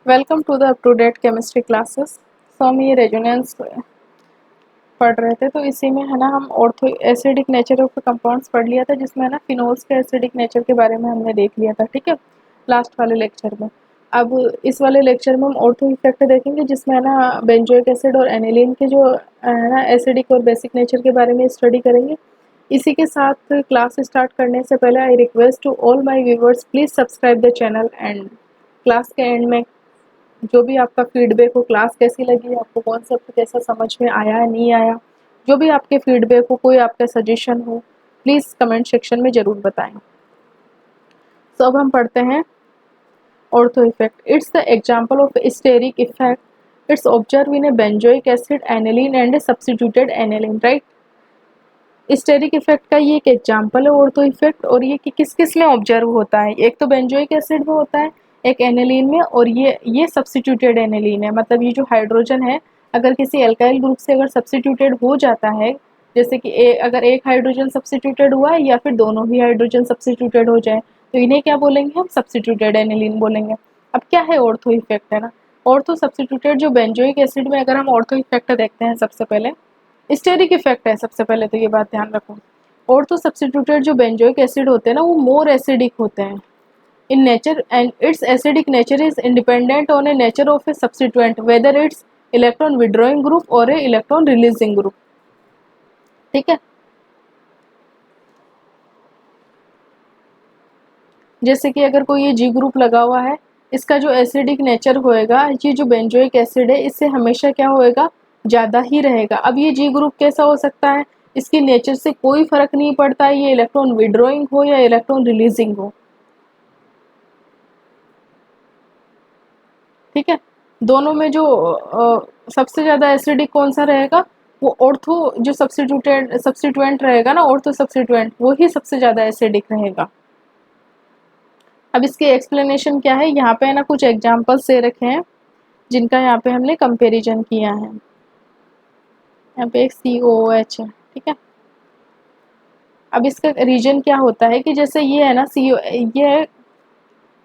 Welcome to the up to date chemistry classes. So हम ये resonance पढ़ रहे थे, तो इसी में है ना हम ortho acidic nature of compounds पढ़ लिया था, जिसमें है ना फिनोल्स के एसिडिक नेचर के बारे में हमने देख लिया था। ठीक है, लास्ट वाले लेक्चर में। अब इस वाले लेक्चर में हम ऑर्थो इफेक्ट देखेंगे, जिसमें है ना बेंजोइक एसिड और एनिलीन के जो है ना एसिडिक और बेसिक नेचर के बारे में स्टडी करेंगे। इसी के साथ क्लास स्टार्ट करने से पहले I request to all my viewers, please subscribe the channel and class के एंड में जो भी आपका फीडबैक हो, क्लास कैसी लगी, आपको कॉन्सेप्ट कैसा समझ में आया नहीं आया, जो भी आपके फीडबैक हो, कोई आपका सजेशन हो, प्लीज़ कमेंट सेक्शन में ज़रूर बताएं। तो अब हम पढ़ते हैं ortho effect. It's the example of steric effect. It's observe in a benzoic acid, aniline and a substituted aniline, right. Steric effect का ये एक एग्जांपल है ऑर्थो इफेक्ट, और ये किस किस में ऑब्जर्व होता है। एक तो बेंजोइक एसिड में होता है, एक एनिलीन में, और ये सब्स्टिट्यूटेड एनिलीन है। मतलब ये जो हाइड्रोजन है, अगर किसी एल्काइल ग्रुप से अगर सब्स्टिट्यूटेड हो जाता है, जैसे कि अगर एक हाइड्रोजन सब्स्टिट्यूटेड हुआ है या फिर दोनों ही हाइड्रोजन सब्स्टिट्यूटेड हो जाए, तो इन्हें क्या बोलेंगे हम? सब्स्टिट्यूटेड एनिलीन बोलेंगे। अब क्या है ऑर्थो इफेक्ट, है ना। ऑर्थो सब्स्टिट्यूटेड जो बेंजोइक एसिड में अगर हम ऑर्थो इफेक्ट देखते हैं, सबसे पहले स्टेरिक इफेक्ट है। सबसे पहले तो ये बात ध्यान रखो, ऑर्थो सब्स्टिट्यूटेड जो बेंजोइक एसिड होते हैं ना, वो मोर एसिडिक होते हैं in nature, and its acidic nature is independent on a nature of a substituent, whether it's electron withdrawing group or a electron releasing group। ठीक है, जैसे कि अगर कोई ये जी ग्रुप लगा हुआ है, इसका जो एसिडिक नेचर होएगा, ये जो बेंजोइक एसिड है, इससे हमेशा क्या होएगा? ज़्यादा ही रहेगा। अब ये जी ग्रुप कैसा हो सकता है? इसकी नेचर से कोई फर्क नहीं पड़ता है, ये इलेक्ट्रॉन विड्रॉइंग हो या इलेक्ट्रॉन रिलीजिंग हो। ठीक है, दोनों में जो सबसे ज़्यादा एसिडिक कौन सा रहेगा? वो ऑर्थो जो सब्स्टिट्यूएंट रहेगा ना, ऑर्थो सब्स्टिट्यूएंट, वो ही सबसे ज़्यादा एसिडिक रहेगा। अब इसकी एक्सप्लेनेशन क्या है, यहाँ पे है ना कुछ एग्जांपल्स दे रखे हैं, जिनका यहाँ पे हमने कंपैरिजन किया है। यहाँ पे एक COOH है, ठीक है। अब इसका रीजन क्या होता है कि जैसे ये है ना ये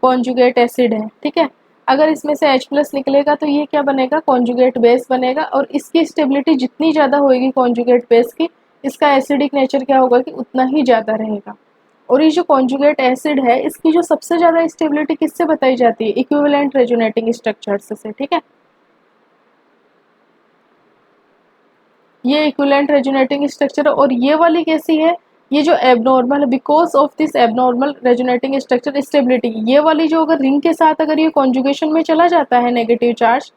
कॉन्जुगेट एसिड है, ठीक है। अगर इसमें से H+ निकलेगा तो ये क्या बनेगा? कॉन्जुगेट बेस बनेगा, और इसकी स्टेबिलिटी जितनी ज़्यादा होगी कॉन्जुगेट बेस की, इसका एसिडिक नेचर क्या होगा कि उतना ही ज़्यादा रहेगा। और ये जो कॉन्जुगेट एसिड है, इसकी जो सबसे ज़्यादा स्टेबिलिटी किससे बताई जाती है? इक्विवेलेंट रेजोनेटिंग स्ट्रक्चर्स से, ठीक है। ये इक्विवेलेंट रेजोनेटिंग स्ट्रक्चर, और ये वाली कैसी है? ये जो abnormal, because of this abnormal resonating structure stability, ये वाली जो अगर रिंग के साथ अगर ये कॉन्जुगेशन में चला जाता है नेगेटिव चार्ज,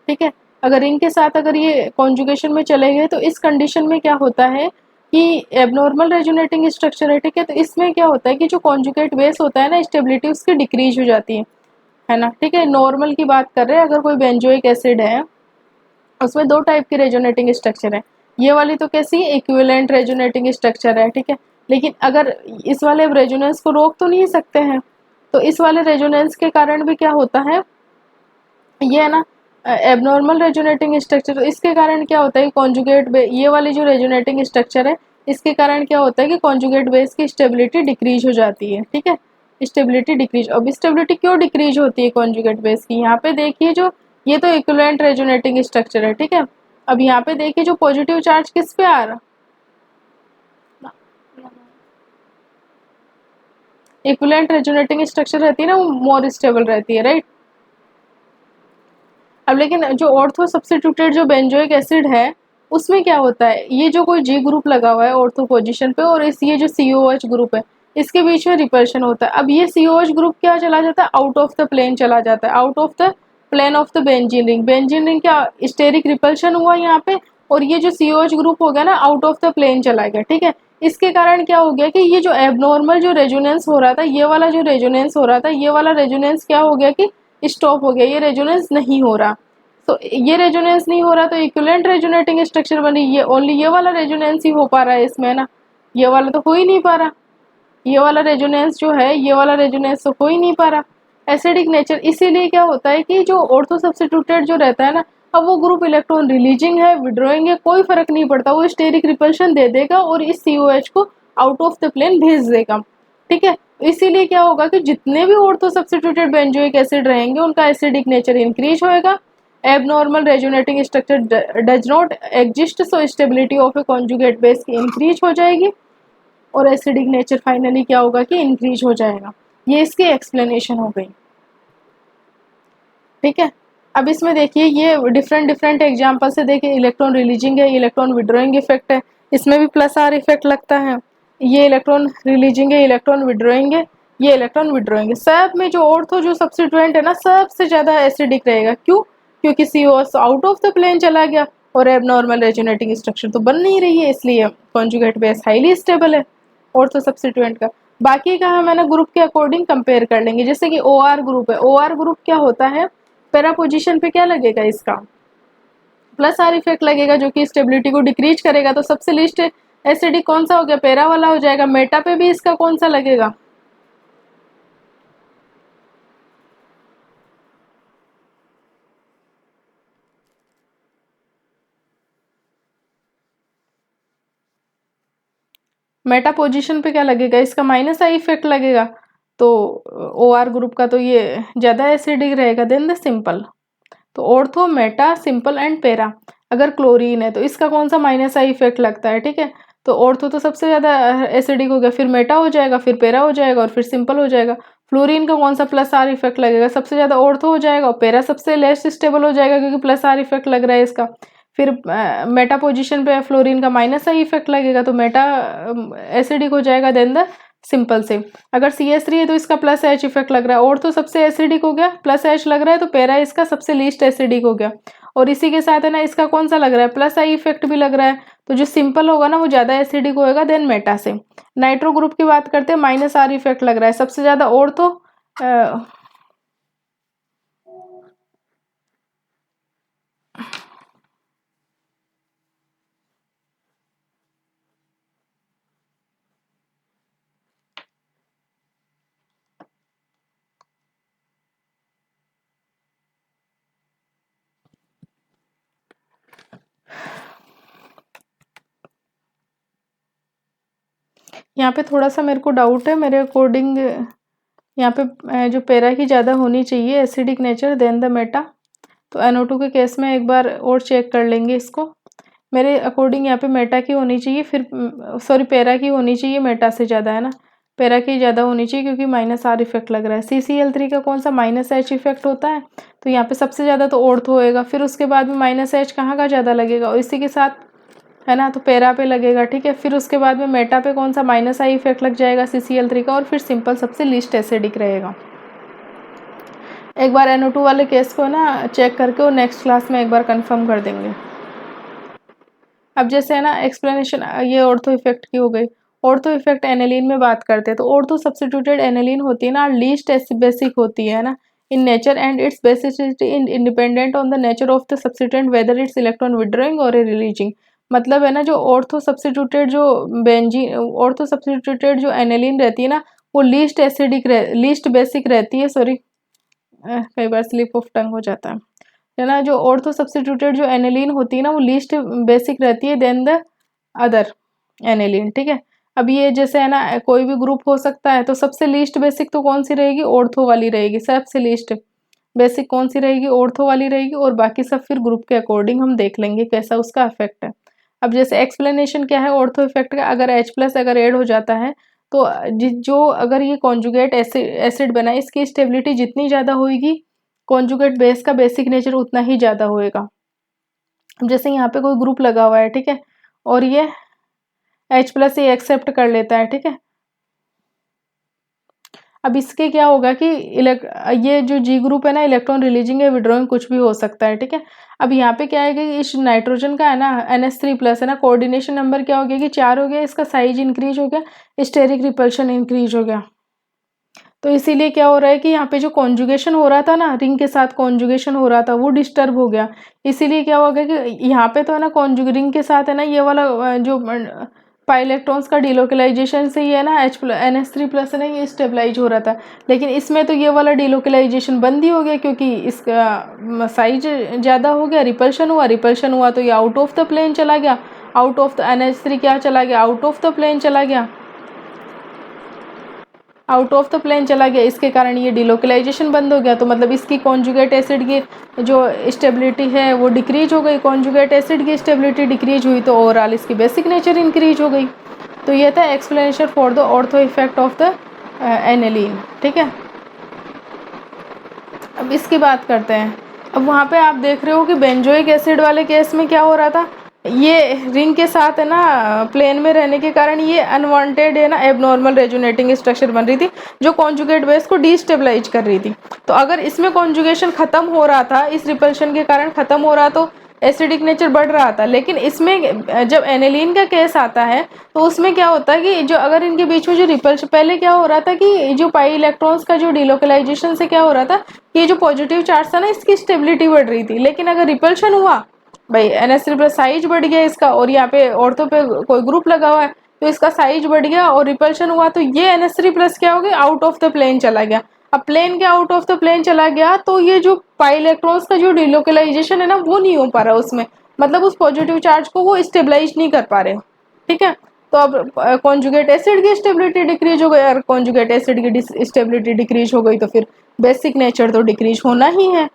ठीक है, अगर रिंग के साथ अगर ये कॉन्जुगेशन में चले गए, तो इस कंडीशन में क्या होता है कि एबनॉर्मल रेजोनेटिंग स्ट्रक्चर है, ठीक है। तो इसमें क्या होता है कि जो कॉन्जुगेट बेस होता है ना, स्टेबिलिटी उसकी डिक्रीज हो जाती है ना। ठीक है, नॉर्मल की बात कर रहे हैं, अगर कोई बेंजोइक एसिड है, उसमें दो टाइप के रेजोनेटिंग स्ट्रक्चर है। ये वाली तो कैसी है? इक्विवेलेंट रेजोनेटिंग स्ट्रक्चर है, ठीक है। लेकिन अगर इस वाले रेजोनेंस को रोक तो नहीं सकते हैं, तो इस वाले रेजोनेंस के कारण भी क्या होता है, ये है ना एबनॉर्मल रेजोनेटिंग स्ट्रक्चर, तो इसके कारण क्या होता है? कॉन्जुगेट ये वाली जो रेजोनेटिंग स्ट्रक्चर है, इसके कारण क्या होता है कि कॉन्जुगेट बेस की स्टेबिलिटी डिक्रीज हो जाती है, ठीक है। स्टेबिलिटी डिक्रीज, अब स्टेबिलिटी क्यों डिक्रीज होती है कॉन्जुगेट बेस की? यहाँ पे देखिए, जो ये तो इक्विवेलेंट रेजोनेटिंग स्ट्रक्चर है, ठीक है। अब यहाँ पे देखिए जो पॉजिटिव चार्ज किस पे आ रहा, इक्विवेलेंट रेजोनेटिंग स्ट्रक्चर रहती है ना, वो मोर स्टेबल रहती है, राइट। अब लेकिन जो ऑर्थो सब्स्टिट्यूटेड जो बेंजोइक एसिड है, उसमें क्या होता है, ये जो कोई जी ग्रुप लगा हुआ है ऑर्थो पोजीशन पे, और ये जो COH ग्रुप है, इसके बीच में रिपल्शन होता है। अब ये COH ग्रुप क्या चला जाता है? आउट ऑफ द प्लेन चला जाता है, out of the plane of the benzene ring. Benzene ring क्या स्टेरिक रिपल्शन हुआ यहाँ पे, और ये जो COH ग्रुप हो गया ना, आउट ऑफ द प्लेन चला गया, ठीक है। इसके कारण क्या हो गया कि ये जो एबनॉर्मल जो रेजोनेंस हो रहा था, ये वाला जो रेजोनेंस हो रहा था, ये वाला रेजोनेंस क्या हो गया कि स्टॉप हो गया, ये रेजोनेंस नहीं हो रहा। तो ये रेजोनेंस नहीं हो रहा, तो इक्विवेलेंट रेजोनेटिंग स्ट्रक्चर बनी, ये ओनली ये वाला रेजोनेंस ही हो पा रहा है इसमें ना, ये वाला तो हो ही नहीं पा रहा। ये वाला रेजोनेंस जो है, ये वाला रेजोनेंस तो हो ही नहीं पा रहा। एसिडिक नेचर, इसीलिए क्या होता है कि जो ऑर्थो सब्स्टिट्यूटेड जो रहता है ना, अब वो ग्रुप इलेक्ट्रॉन रिलीजिंग है, विड्रॉइंग है, कोई फर्क नहीं पड़ता, वो स्टेरिक रिपल्शन दे देगा और इस COH को आउट ऑफ द प्लेन भेज देगा, ठीक है। इसीलिए क्या होगा कि जितने भी ऑर्थो सब्स्टिट्यूटेड बेंजोइक एसिड रहेंगे उनका एसिडिक नेचर इंक्रीज होएगा, abnormal resonating structure does not exist, so stability of A conjugate base की इंक्रीज हो जाएगी और एसिडिक नेचर फाइनली क्या होगा कि इंक्रीज हो जाएगा। ये इसकी एक्सप्लेनेशन हो गई। ठीक है, अब इसमें देखिए ये डिफरेंट डिफरेंट एग्जाम्पल से देखिए, इलेक्ट्रॉन रिलीजिंग है, इलेक्ट्रॉन विड्रॉइंग इफेक्ट है, इसमें भी प्लस आर इफेक्ट लगता है। ये इलेक्ट्रॉन रिलीजिंग है, इलेक्ट्रॉन विड्रॉइंग है, ये इलेक्ट्रॉन विड्रॉइंग है। सब में जो ऑर्थो जो सब्स्टिट्यूएंट है ना सबसे ज़्यादा एसिडिक रहेगा। क्यों? क्योंकि CO out of the plane चला गया और एबनॉर्मल रेजोनेटिंग स्ट्रक्चर तो बन नहीं रही है, इसलिए कॉन्जुगेट बेस हाईली स्टेबल है ऑर्थो सब्स्टिट्यूएंट का। बाकी का हम है ना ग्रुप के अकॉर्डिंग कंपेयर कर लेंगे। जैसे कि OR ग्रुप है, OR ग्रुप क्या होता है, पैरा पोजीशन पे क्या लगेगा, इसका प्लस आर इफेक्ट लगेगा जो कि स्टेबिलिटी को डिक्रीज करेगा। तो सबसे लीस्ट एसिडिक कौन सा हो गया, पैरा वाला हो जाएगा। मेटा पे भी इसका कौन सा लगेगा, मेटा पोजीशन पे क्या लगेगा, इसका माइनस आई इफेक्ट लगेगा। तो OR ग्रुप का तो ये ज़्यादा एसिडिक रहेगा देन द सिंपल। तो ortho, Meta, simple and para. अगर क्लोरीन है तो इसका कौन सा माइनस आई इफेक्ट लगता है, ठीक है। तो ऑर्थो तो सबसे ज़्यादा एसिडिक हो गया, फिर मेटा हो जाएगा, फिर पैरा हो जाएगा और फिर सिंपल हो जाएगा। फ्लोरीन का कौन सा प्लस आर इफेक्ट लगेगा, सबसे ज़्यादा ऑर्थो हो जाएगा और पैरा सबसे लेस स्टेबल हो जाएगा क्योंकि प्लस आर इफेक्ट लग रहा है इसका। फिर मेटा पोजीशन पे फ्लोरीन का माइनस आई इफेक्ट लगेगा तो मेटा एसिडिक हो जाएगा देन द सिंपल से। अगर CH3 है तो इसका प्लस H इफेक्ट लग रहा है, और तो सबसे एसिडिक हो गया, प्लस H लग रहा है, तो पैरा इसका सबसे लीस्ट एसिडिक हो गया। और इसी के साथ है ना इसका कौन सा लग रहा है, प्लस आई इफेक्ट भी लग रहा है। तो जो सिंपल होगा ना वो ज़्यादा एसिडिक होएगा देन मेटा से। नाइट्रो ग्रुप की बात करते हैं, माइनस आर इफेक्ट लग रहा है सबसे ज़्यादा, और तो यहाँ पे थोड़ा सा मेरे को डाउट है, मेरे अकॉर्डिंग यहाँ पे जो पैरा की ज़्यादा होनी चाहिए acidic nature than the meta. तो NO2 के केस में एक बार और चेक कर लेंगे इसको। मेरे अकॉर्डिंग यहाँ पे मेटा की होनी चाहिए, फिर सॉरी पैरा की होनी चाहिए, मेटा से ज़्यादा है ना, पैरा की ज़्यादा होनी चाहिए क्योंकि माइनस आर इफेक्ट लग रहा है। CCl3 का कौन सा माइनस H इफेक्ट होता है, तो यहाँ पे सबसे ज़्यादा तो ऑर्थो होएगा, फिर उसके बाद में माइनस H कहाँ का ज़्यादा लगेगा, और इसी के साथ है ना तो पैरा पे लगेगा, ठीक है। फिर उसके बाद में मेटा पे कौन सा माइनस आई इफेक्ट लग जाएगा CCl3 का, और फिर सिंपल सबसे लीस्ट एसिडिक रहेगा। एक बार NO2 वाले केस को ना चेक करके और नेक्स्ट क्लास में एक बार कंफर्म कर देंगे। अब जैसे है ना एक्सप्लेनेशन ये ऑर्थो इफेक्ट की हो गई। ऑर्थो इफेक्ट एनेलिन में बात करते हैं तो ऑर्थो सब्स्टिट्यूटेड एनेलिन होती है ना लीस्ट बेसिक होती है ना in nature and it's basicity independent on the nature of the substituent whether it's electron withdrawing और रिलीजिंग। मतलब है ना जो ऑर्थो सब्स्टिट्यूटेड जो बेंजीन ऑर्थो सब्स्टिट्यूटेड जो एनेलिन रहती है ना वो लीस्ट बेसिक रहती है, सॉरी कई बार स्लिप ऑफ टंग हो जाता है ना। जो ऑर्थो सब्स्टिट्यूटेड जो एनेलिन होती है ना वो लीस्ट बेसिक रहती है देन द अदर एनेलिन, ठीक है। अब ये जैसे है ना कोई भी ग्रुप हो सकता है तो सबसे लीस्ट बेसिक तो कौन सी रहेगी, ऑर्थो वाली रहेगी। सबसे लीस्ट बेसिक कौन सी रहेगी, ऑर्थो वाली रहेगी, और बाकी सब फिर ग्रुप के अकॉर्डिंग हम देख लेंगे कैसा उसका इफेक्ट है। अब जैसे एक्सप्लेनेशन क्या है ऑर्थो इफेक्ट का, अगर H+ अगर ऐड हो जाता है तो जो अगर ये कॉन्जुगेट एसिड बना इसकी स्टेबिलिटी जितनी ज़्यादा होगी कॉन्जुगेट बेस का बेसिक नेचर उतना ही ज़्यादा होएगा। जैसे यहाँ पे कोई ग्रुप लगा हुआ है, ठीक है, और ये H+ ये एक्सेप्ट कर लेता है, ठीक है। अब इसके क्या होगा कि ये जो G ग्रुप है ना इलेक्ट्रॉन रिलीजिंग या विड्रॉइंग कुछ भी हो सकता है, ठीक है। अब यहाँ पे क्या है कि इस नाइट्रोजन का है ना NH3+ है ना कोऑर्डिनेशन नंबर क्या हो गया कि 4 हो गया, इसका साइज इंक्रीज हो गया, स्टेरिक रिपल्शन इंक्रीज हो गया। तो इसीलिए क्या हो रहा है कि यहाँ पे जो कॉन्जुगेशन हो रहा था ना रिंग के साथ कॉन्जुगेशन हो रहा था वो डिस्टर्ब हो गया। इसीलिए क्या हो गया कि यहाँ पे तो है ना रिंग के साथ है ना ये वाला जो पाई इलेक्ट्रॉन्स का डिलोकलाइजेशन से ही है ना NH3+ है ना ये स्टेबलाइज हो रहा था, लेकिन इसमें तो ये वाला डिलोकलाइजेशन बंद ही हो गया क्योंकि इसका साइज ज़्यादा हो गया, रिपल्शन हुआ तो ये आउट ऑफ द प्लेन चला गया, आउट ऑफ द NH3 क्या चला गया, आउट ऑफ द प्लेन चला गया। आउट ऑफ द प्लेन चला गया, इसके कारण ये डिलोकलाइजेशन बंद हो गया, तो मतलब इसकी कॉन्जुगेट एसिड की जो स्टेबिलिटी है वो डिक्रीज हो गई। कॉन्जुगेट एसिड की स्टेबिलिटी डिक्रीज हुई तो ओवरऑल इसकी बेसिक नेचर इंक्रीज हो गई। तो ये था explanation for the ortho effect of the aniline. ठीक है, अब इसकी बात करते हैं। अब वहाँ पे आप देख रहे हो कि बेंजोइक एसिड वाले केस में क्या हो रहा था, ये रिंग के साथ है ना प्लेन में रहने के कारण ये अनवांटेड है ना एबनॉर्मल रेजोनेटिंग स्ट्रक्चर बन रही थी जो कॉन्जुगेट बेस को डिस्टेबलाइज कर रही थी। तो अगर इसमें कॉन्जुगेशन खत्म हो रहा था, इस रिपल्शन के कारण खत्म हो रहा, तो एसिडिक नेचर बढ़ रहा था। लेकिन इसमें जब एनिलीन का केस आता है तो उसमें क्या होता है कि जो अगर इनके बीच में जो रिपल्शन, पहले क्या हो रहा था कि जो पाई इलेक्ट्रॉन्स का जो डिलोकलाइजेशन से क्या हो रहा था कि जो पॉजिटिव चार्ज था ना इसकी स्टेबिलिटी बढ़ रही थी। लेकिन अगर रिपल्शन हुआ, भाई NH3+ साइज बढ़ गया इसका, और यहाँ पे ऑर्थो पे कोई ग्रुप लगा हुआ है तो इसका साइज बढ़ गया और रिपल्शन हुआ, तो ये NH3+ क्या हो गया, आउट ऑफ द प्लेन चला गया। अब प्लेन के आउट ऑफ द प्लेन चला गया तो ये जो पाई इलेक्ट्रॉन्स का जो डिलोकलाइजेशन है ना वो नहीं हो पा रहा उसमें, मतलब उस पॉजिटिव चार्ज को वो स्टेबलाइज नहीं कर पा रहे। ठीक है, तो अब कॉन्जुगेट एसिड की स्टेबिलिटी डिक्रीज हो गई, और कॉन्जुगेट एसिड की स्टेबिलिटी डिक्रीज हो गई तो फिर बेसिक नेचर तो डिक्रीज होना ही है।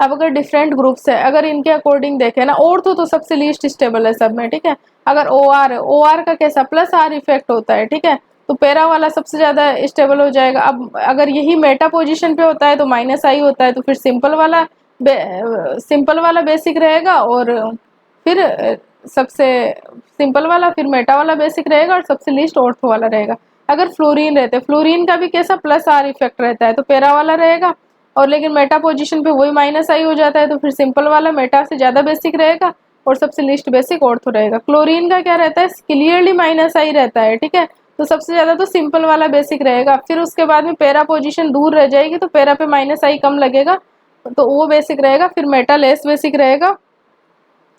अब अगर डिफरेंट ग्रुप्स है, अगर इनके अकॉर्डिंग देखें ना, ऑर्थो तो सबसे लीस्ट स्टेबल है सब में। ठीक है, अगर OR है, OR का कैसा +R इफेक्ट होता है। ठीक है, तो पैरा वाला सबसे ज्यादा स्टेबल हो जाएगा। अब अगर यही मेटा पोजीशन पे होता है तो -I होता है, तो फिर सिंपल वाला बेसिक रहेगा, और फिर सबसे सिंपल वाला, फिर मेटा वाला बेसिक रहेगा, और सबसे लीस्ट ऑर्थो वाला रहेगा। अगर फ्लोरीन रहते, फ्लोरीन का भी कैसा +R इफेक्ट रहता है, तो पैरा वाला रहेगा, और लेकिन मेटा पोजीशन पे वही -I हो जाता है, तो फिर सिंपल वाला मेटा से ज़्यादा बेसिक रहेगा और सबसे लीस्ट बेसिक ऑर्थो रहेगा। क्लोरीन का क्या रहता है, क्लियरली -I रहता है। ठीक है, तो सबसे ज़्यादा तो सिंपल वाला बेसिक रहेगा, फिर उसके बाद में पैरा पोजीशन दूर रह जाएगी तो पैरा पे -I कम लगेगा तो वो बेसिक रहेगा, फिर मेटा लेस बेसिक रहेगा,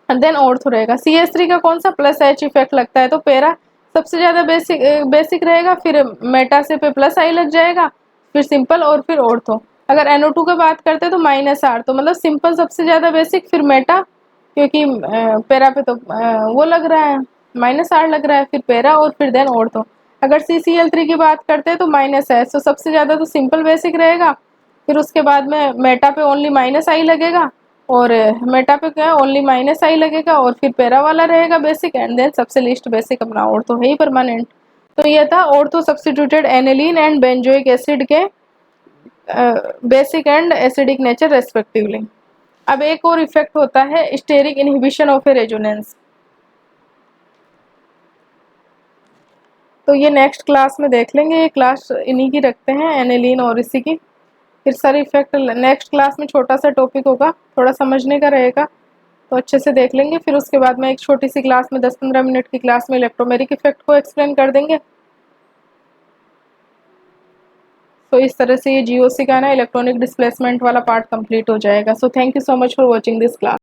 एंड देन ऑर्थो रहेगा। CH3 का कौन सा +H इफेक्ट लगता है, तो पैरा सबसे ज़्यादा बेसिक रहेगा, फिर मेटा से पे +I लग जाएगा, फिर सिंपल और फिर ऑर्थो। अगर NO2 का बात करते हैं तो -R, तो मतलब सिंपल सबसे ज़्यादा बेसिक, फिर मेटा, क्योंकि पैरा पे तो वो लग रहा है -R लग रहा है, फिर पैरा और फिर देन ऑर्थो। अगर CCl3 की बात करते हैं तो -S, तो सबसे ज़्यादा तो सिंपल बेसिक रहेगा, फिर उसके बाद में मेटा पे ओनली -I लगेगा, और मेटा पे क्या है ओनली -I लगेगा, और फिर पैरा वाला रहेगा बेसिक, एंड देन सबसे लीस्ट बेसिक अपना ऑर्थो है ही परमानेंट। तो ये था ortho substituted aniline and benzoic acid के basic and acidic nature respectively. अब एक और इफेक्ट होता है steric inhibition of a resonance, तो ये नेक्स्ट क्लास में देख लेंगे। ये क्लास इन्हीं की रखते हैं, एनिलीन और इसी की। फिर सारे इफेक्ट नेक्स्ट क्लास में, छोटा सा टॉपिक होगा, थोड़ा समझने का रहेगा, तो अच्छे से देख लेंगे। फिर उसके बाद में एक छोटी सी क्लास में 10-15 मिनट की क्लास में इलेक्ट्रोमेरिक इफेक्ट को एक्सप्लेन कर देंगे। तो इस तरह से ये GOC का ना इलेक्ट्रॉनिक डिस्प्लेसमेंट वाला पार्ट कंप्लीट हो जाएगा। So thank you so much for watching this class.